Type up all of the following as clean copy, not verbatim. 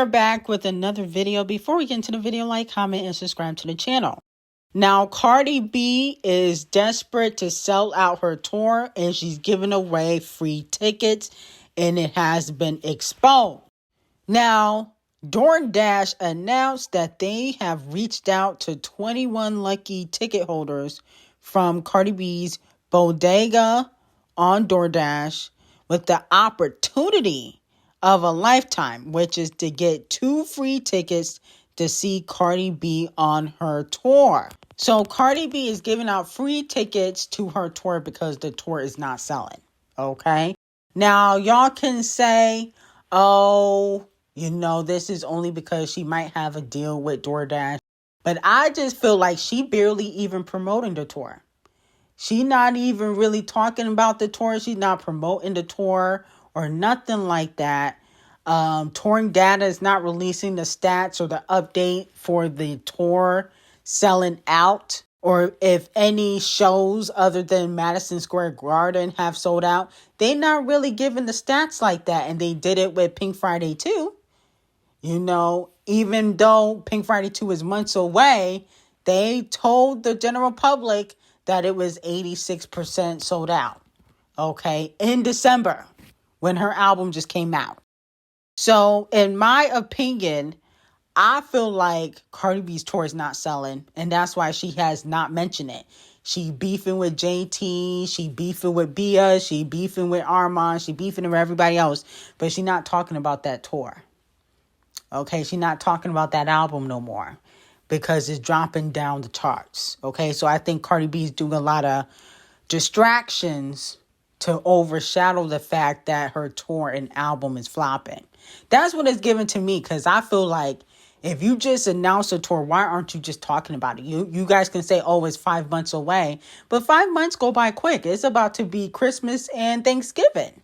are back with another video. Before we get into the video, like, comment, and subscribe to the channel. Now, Cardi B is desperate to sell out her tour, and she's giving away free tickets, and it has been exposed. Now, DoorDash announced that they have reached out to 21 lucky ticket holders from Cardi B's bodega on DoorDash with the opportunity of a lifetime, which is to get 2 free tickets to see Cardi B on her tour. So Cardi B is giving out free tickets to her tour because the tour is not selling. Okay. Now y'all can say, oh, this is only because she might have a deal with DoorDash. But I just feel like she barely even promoting the tour. She not even really talking about the tour. She's not promoting the tour or nothing like that. Touring data is not releasing the stats or the update for the tour selling out, or if any shows other than Madison Square Garden have sold out. They not really giving the stats like that, and they did it with Pink Friday 2. Even though Pink Friday 2 is months away, they told the general public that it was 86% sold out, okay, in December when her album just came out. So, in my opinion, I feel like Cardi B's tour is not selling, and that's why she has not mentioned it. She beefing with JT, she beefing with Bia, she beefing with Armand, she beefing with everybody else, but she not talking about that tour. Okay, she's not talking about that album no more because it's dropping down the charts. Okay, so I think Cardi B is doing a lot of distractions to overshadow the fact that her tour and album is flopping. That's what it's given to me, because I feel like if you just announce a tour, why aren't you just talking about it? You guys can say, oh, it's 5 months away, but 5 months go by quick. It's about to be Christmas and Thanksgiving.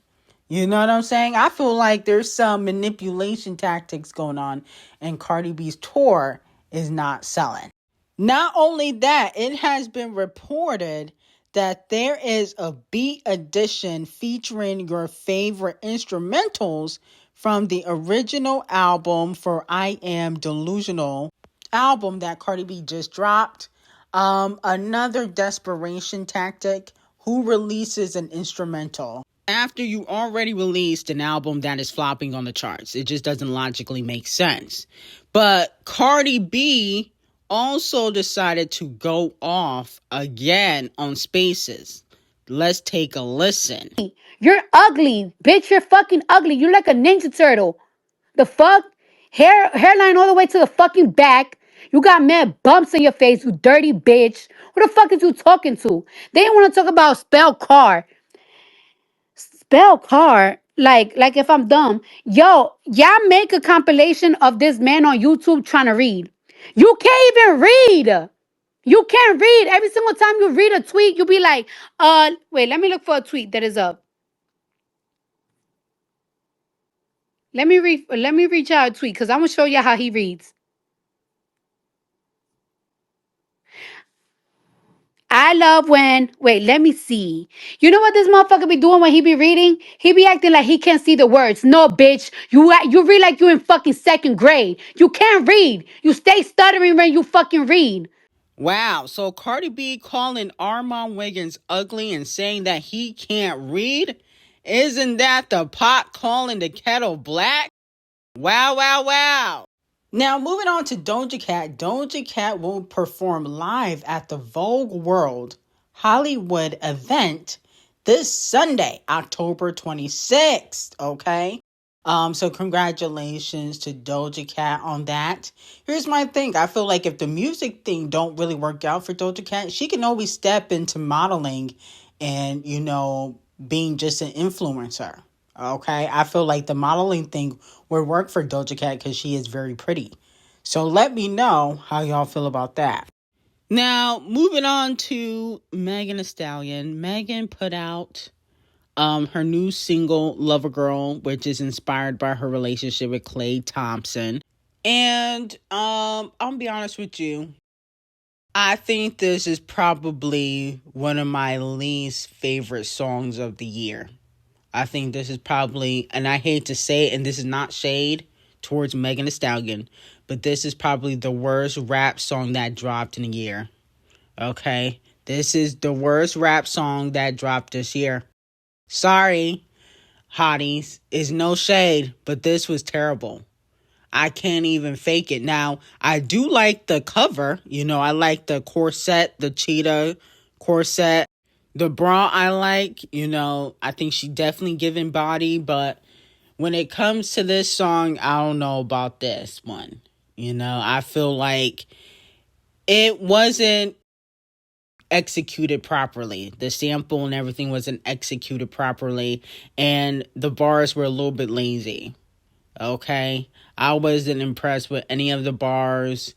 You know what I'm saying? I feel like there's some manipulation tactics going on, and Cardi B's tour is not selling. Not only that, it has been reported that there is a beat edition featuring your favorite instrumentals from the original album for I Am Delusional album that Cardi B just dropped. Another desperation tactic. Who releases an instrumental after you already released an album that is flopping on the charts? It just doesn't logically make sense. But Cardi B also decided to go off again on Spaces. Let's take a listen. You're ugly, bitch. You're fucking ugly. You're like a Ninja Turtle. The fuck? Hairline all the way to the fucking back. You got mad bumps on your face, you dirty bitch. Who the fuck is you talking to? They didn't want to talk about spell car. Spell car? Like if I'm dumb. Yo, y'all make a compilation of this man on YouTube trying to read. You can't even read. You can't read. Every single time you read a tweet, you'll be like, wait, let me look for a tweet that is up. Let me reach out a tweet because I'm gonna show you how he reads. I love when, wait, let me see. You know what this motherfucker be doing when he be reading? He be acting like he can't see the words. No, bitch. You read like you in fucking second grade. You can't read. You stay stuttering when you fucking read. Wow, so Cardi B calling Armand Wiggins ugly and saying that he can't read? Isn't that the pot calling the kettle black? Wow, wow, wow. Now, moving on to Doja Cat. Doja Cat will perform live at the Vogue World Hollywood event this Sunday, October 26th, okay? So congratulations to Doja Cat on that. Here's my thing. I feel like if the music thing don't really work out for Doja Cat, she can always step into modeling and, being just an influencer. Okay, I feel like the modeling thing would work for Doja Cat because she is very pretty. So let me know how y'all feel about that. Now, moving on to Megan Thee Stallion. Megan put out her new single, Lover Girl, which is inspired by her relationship with Klay Thompson. And I'll be honest with you. I think this is probably one of my least favorite songs of the year. I think this is probably, and I hate to say it, and this is not shade towards Megan Thee Stallion, but this is probably the worst rap song that dropped in a year. Okay? This is the worst rap song that dropped this year. Sorry, hotties. It's no shade, but this was terrible. I can't even fake it. Now, I do like the cover. I like the corset, the cheetah corset. The bra I like. I think she definitely giving body, but when it comes to this song, I don't know about this one. I feel like it wasn't executed properly. The sample and everything wasn't executed properly, and the bars were a little bit lazy. Okay? I wasn't impressed with any of the bars.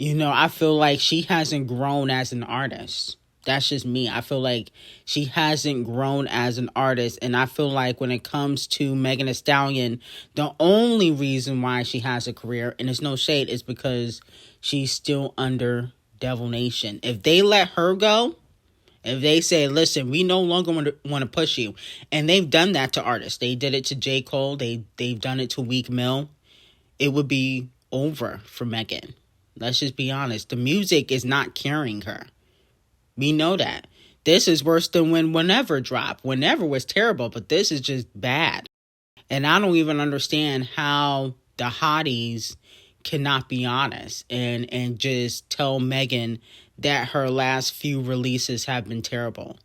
I feel like she hasn't grown as an artist. That's just me. I feel like she hasn't grown as an artist. And I feel like when it comes to Megan Thee Stallion, the only reason why she has a career, and it's no shade, is because she's still under Devil Nation. If they let her go, if they say, listen, we no longer want to push you. And they've done that to artists. They did it to J. Cole. They've done it to Weak Mill. It would be over for Megan. Let's just be honest. The music is not carrying her. We know that. This is worse than when Whenever dropped. Whenever was terrible, but this is just bad. And I don't even understand how the hotties cannot be honest and just tell Megan that her last few releases have been terrible.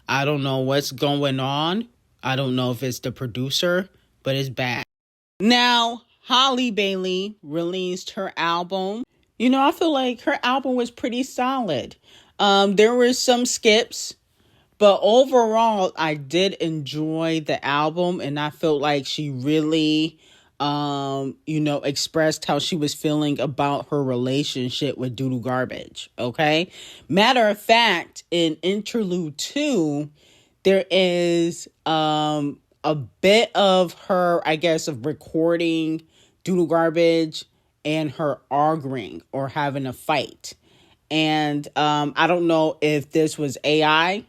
I don't know what's going on. I don't know if it's the producer, but it's bad. Now, Halle Bailey released her album. I feel like her album was pretty solid. There were some skips, but overall, I did enjoy the album, and I felt like she really, expressed how she was feeling about her relationship with Doodle Garbage. Okay. Matter of fact, in Interlude 2, there is a bit of her, I guess, of recording Doodle Garbage and her arguing or having a fight. And I don't know if this was AI,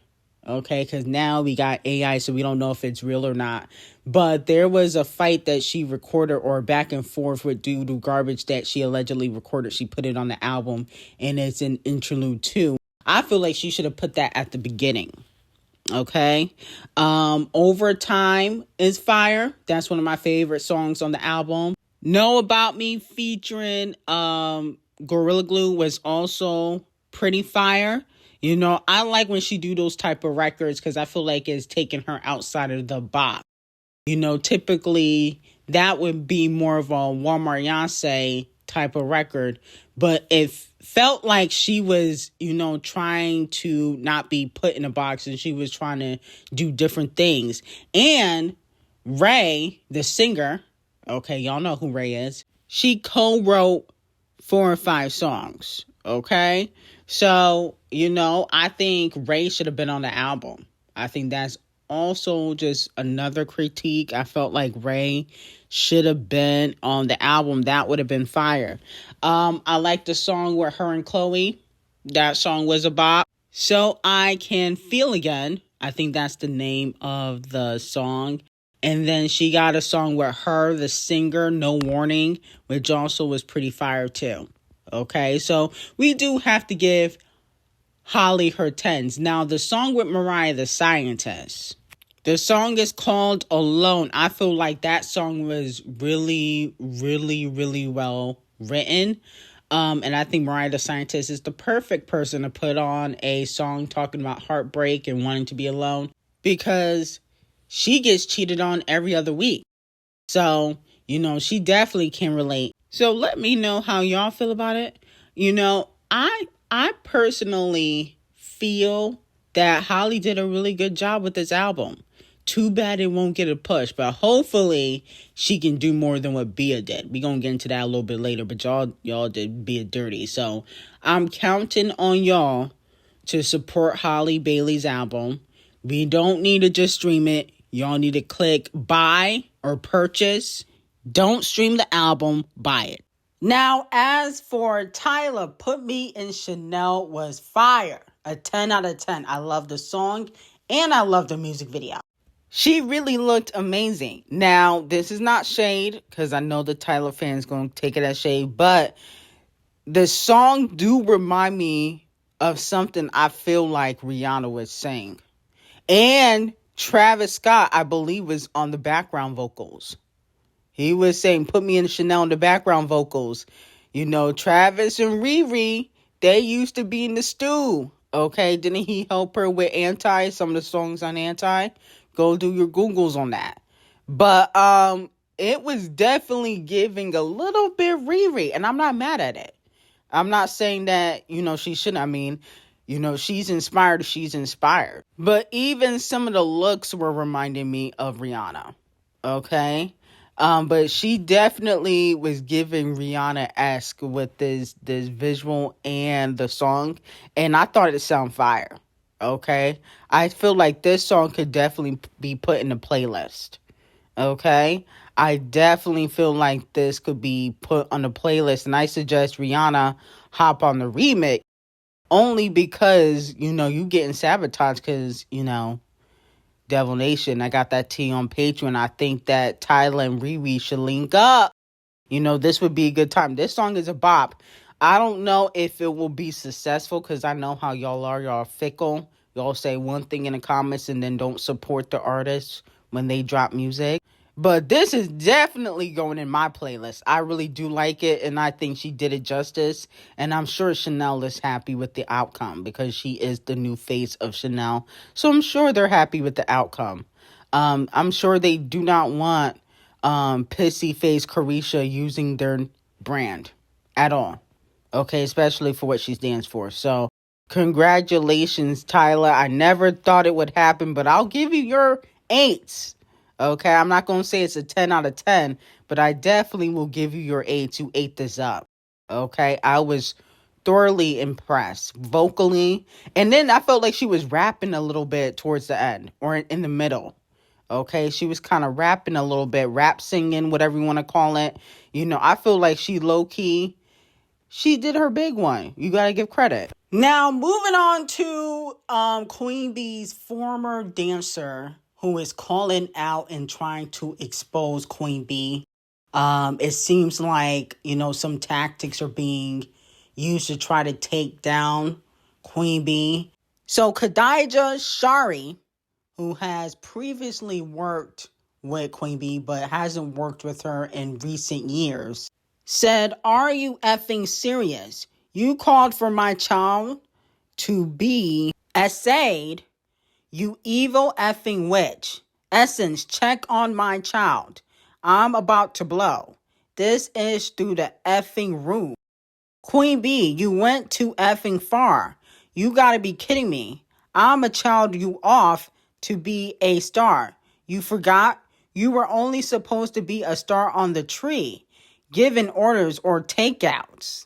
okay, because now we got AI, so we don't know if it's real or not. But there was a fight that she recorded, or back and forth with Doodle Garbage, that she allegedly recorded. She put it on the album, and it's in Interlude 2. I feel like she should have put that at the beginning. Okay. Overtime is fire. That's one of my favorite songs on the album. Know About Me featuring Gorilla Glue was also pretty fire. I like when she do those type of records because I feel like it's taking her outside of the box. Typically that would be more of a Walmart Beyonce type of record, but it felt like she was, trying to not be put in a box, and she was trying to do different things. And Ray, the singer, okay, y'all know who Ray is. She co-wrote 4 or 5 songs, okay? So, I think Ray should have been on the album. I think that's also just another critique. I felt like Ray should have been on the album. That would have been fire. I like the song with her and Chloe. That song was a bop. So I Can Feel Again. I think that's the name of the song. And then she got a song with her, the singer, No Warning, which also was pretty fire too. Okay, so we do have to give Holly her 10s. Now, the song with Mariah, The Scientist. The song is called Alone. I feel like that song was really, really, really well written. And I think Mariah, The Scientist, is the perfect person to put on a song talking about heartbreak and wanting to be alone, because she gets cheated on every other week. So, she definitely can relate. So let me know how y'all feel about it. I personally feel that Holly did a really good job with this album. Too bad it won't get a push, but hopefully she can do more than what Bia did. We're going to get into that a little bit later, but y'all did Bia dirty. So I'm counting on y'all to support Halle Bailey's album. We don't need to just stream it. Y'all need to click buy or purchase. Don't stream the album, buy it. Now, as for Tyla, Put Me in Chanel was fire. A 10 out of 10. I love the song and I love the music video. She really looked amazing. Now, this is not shade, because I know the Tyla fans going to take it as shade, but the song do remind me of something I feel like Rihanna would sing. And Travis Scott, I believe, was on the background vocals. He was saying, put me in Chanel in the background vocals. You know, Travis and Riri, they used to be in the stew. Okay, didn't he help her with Anti, some of the songs on Anti? Go do your Googles on that. But it was definitely giving a little bit Riri, and I'm not mad at it. I'm not saying that, she shouldn't. I mean, she's inspired. She's inspired. But even some of the looks were reminding me of Rihanna. Okay? But she definitely was giving Rihanna-esque with this visual and the song. And I thought it sounded fire. Okay? I feel like this song could definitely be put in the playlist. Okay? I definitely feel like this could be put on the playlist. And I suggest Rihanna hop on the remix. Only because, you getting sabotaged because, Devil Nation, I got that tea on Patreon. I think that Tyla and Riri should link up. This would be a good time. This song is a bop. I don't know if it will be successful because I know how y'all are. Y'all are fickle. Y'all say one thing in the comments and then don't support the artists when they drop music. But this is definitely going in my playlist. I really do like it, and I think she did it justice. And I'm sure Chanel is happy with the outcome because she is the new face of Chanel. So I'm sure they're happy with the outcome. I'm sure they do not want pissy face Carisha using their brand at all. Okay, especially for what she stands for. So congratulations, Tyla. I never thought it would happen, but I'll give you your 8s. Okay, I'm not going to say it's a 10 out of 10, but I definitely will give you your 8. You ate this up. Okay, I was thoroughly impressed vocally. And then I felt like she was rapping a little bit towards the end or in the middle. Okay, she was kind of rapping a little bit, rap singing, whatever you want to call it. I feel like she low-key, she did her big one. You got to give credit. Now, moving on to Queen Bee's former dancer who is calling out and trying to expose Queen Bee. It seems like, some tactics are being used to try to take down Queen Bee. So Khadija Shari, who has previously worked with Queen Bee but hasn't worked with her in recent years, said, "Are you effing serious? You called for my child to be essayed? You evil effing witch. Essence, check on my child. I'm about to blow. This is through the effing roof. Queen Bee, you went too effing far. You gotta be kidding me. I'm a child you off to be a star. You forgot? You were only supposed to be a star on the tree, giving orders or takeouts.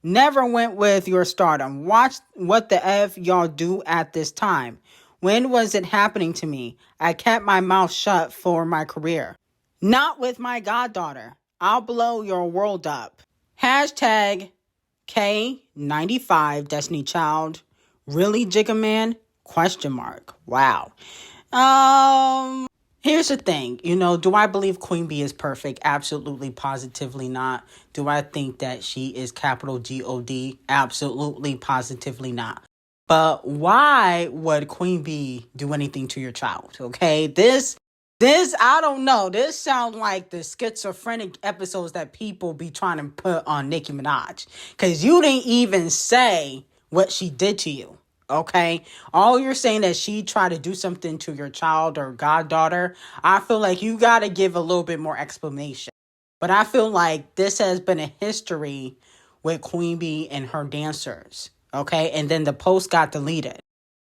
Never went with your stardom. Watch what the F y'all do at this time. When was it happening to me? I kept my mouth shut for my career. Not with my goddaughter. I'll blow your world up. Hashtag K95 Destiny Child. Really, Jigga Man? Question mark. Wow. Here's the thing. Do I believe Queen Bee is perfect? Absolutely, positively not. Do I think that she is capital God? Absolutely, positively not. But why would Queen Bee do anything to your child? Okay, this, I don't know. This sounds like the schizophrenic episodes that people be trying to put on Nicki Minaj. Because you didn't even say what she did to you. Okay, all you're saying that she tried to do something to your child or goddaughter. I feel like you got to give a little bit more explanation. But I feel like this has been a history with Queen Bee and her dancers. Okay, and then the post got deleted.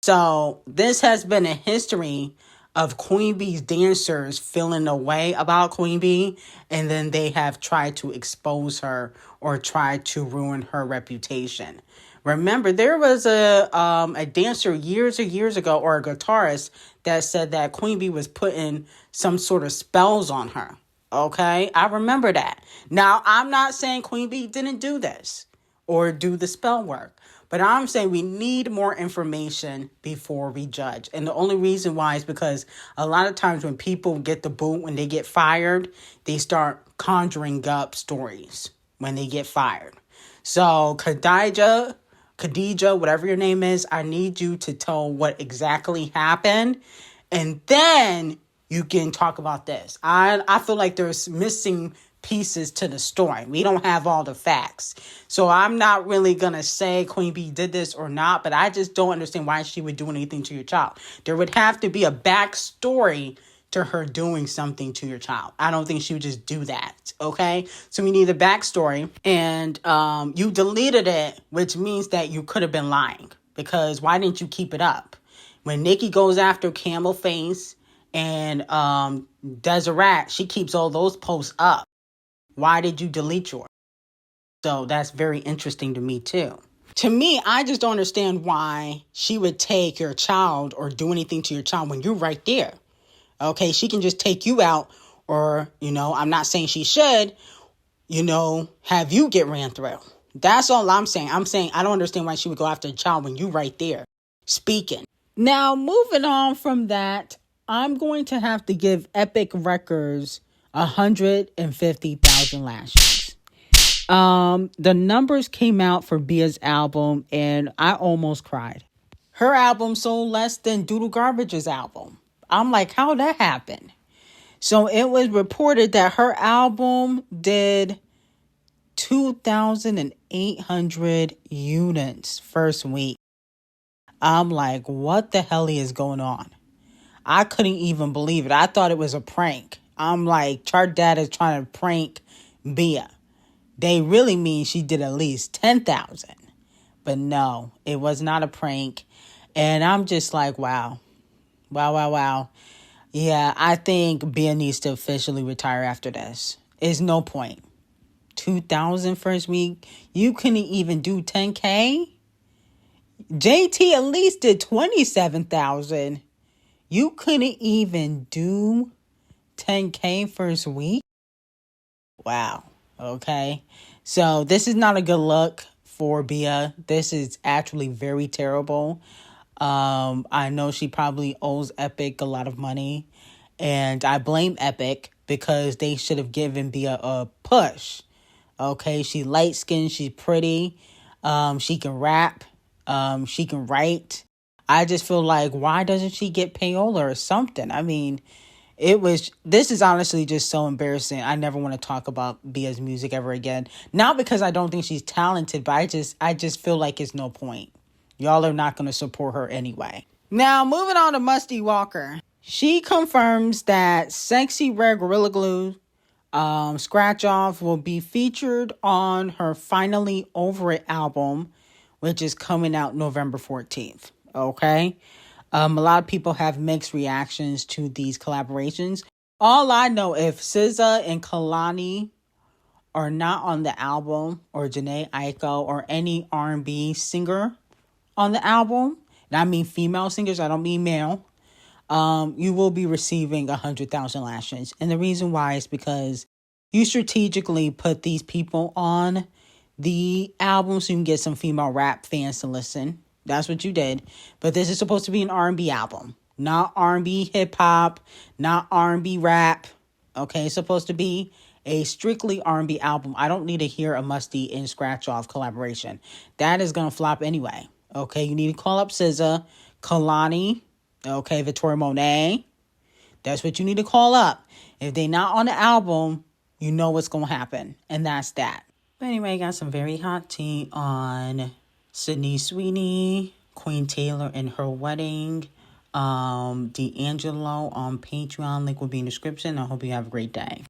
So this has been a history of Queen Bee's dancers feeling a way about Queen Bee, and then they have tried to expose her or tried to ruin her reputation. Remember, there was a dancer years ago, or a guitarist, that said that Queen Bee was putting some sort of spells on her. Okay, I remember that. Now, I'm not saying Queen Bee didn't do this or do the spell work, But I'm saying we need more information before we judge. And the only reason why is because a lot of times when people get the boot, when they get fired, they start conjuring up stories when they get fired. So Khadijah, whatever your name is, I need you to tell what exactly happened. And then you can talk about this. I feel like there's missing pieces to the story. We don't have all the facts. So I'm not really going to say Queen B did this or not, but I just don't understand why she would do anything to your child. There would have to be a backstory to her doing something to your child. I don't think she would just do that, okay? So we need a backstory, and you deleted it, which means that you could have been lying, because why didn't you keep it up? When Nicki goes after Camel Face and Deseret, she keeps all those posts up. Why did you delete yours? So that's very interesting to me too. To me, I just don't understand why she would take your child or do anything to your child when you're right there. Okay, she can just take you out, or, I'm not saying she should, have you get ran through. That's all I'm saying. I'm saying I don't understand why she would go after a child when you right there speaking. Now, moving on from that, I'm going to have to give Epic Records 150,000 lashes. The numbers came out for Bia's album, and I almost cried. Her album sold less than Doodle Garbage's album. I'm like, how'd that happen? So it was reported that her album did 2,800 units first week. I'm like, what the hell is going on? I couldn't even believe it. I thought it was a prank. I'm like, chart data is trying to prank Bia. They really mean she did at least 10,000. But no, it was not a prank. And I'm just like, wow. Wow. Yeah, I think Bia needs to officially retire after this. It's no point. 2,000 first week. You couldn't even do 10K? JT at least did 27,000. You couldn't even do 10K first week? Wow. Okay. So this is not a good look for Bia. This is actually very terrible. I know she probably owes Epic a lot of money, and I blame Epic because they should have given Bia a push. Okay, she light skinned, she's pretty, she can rap, she can write. I just feel like, why doesn't she get payola or something? I mean, this is honestly just so embarrassing. I never want to talk about Bia's music ever again. Not because I don't think she's talented, but I just feel like it's no point. Y'all are not going to support her anyway. Now, moving on to Musty Walker. She confirms that Sexy Red Gorilla Glue Scratch Off will be featured on her Finally Over It album, which is coming out November 14th. Okay? A lot of people have mixed reactions to these collaborations. All I know, if SZA and Kalani are not on the album, or Janae Aiko, or any R&B singer on the album, and I mean female singers, I don't mean male, you will be receiving 100,000 lashes. And the reason why is because you strategically put these people on the album so you can get some female rap fans to listen. That's what you did. But this is supposed to be an R&B album, not R&B hip hop, not R&B rap. Okay, it's supposed to be a strictly R&B album. I don't need to hear a Musty and Scratch Off collaboration. That is going to flop anyway. Okay, you need to call up SZA, Kalani, okay, Victoria Monet. That's what you need to call up. If they're not on the album, you know what's going to happen. And that's that. But anyway, got some very hot tea on Sydney Sweeney, Queen Taylor and her wedding, D'Angelo on Patreon. Link will be in the description. I hope you have a great day.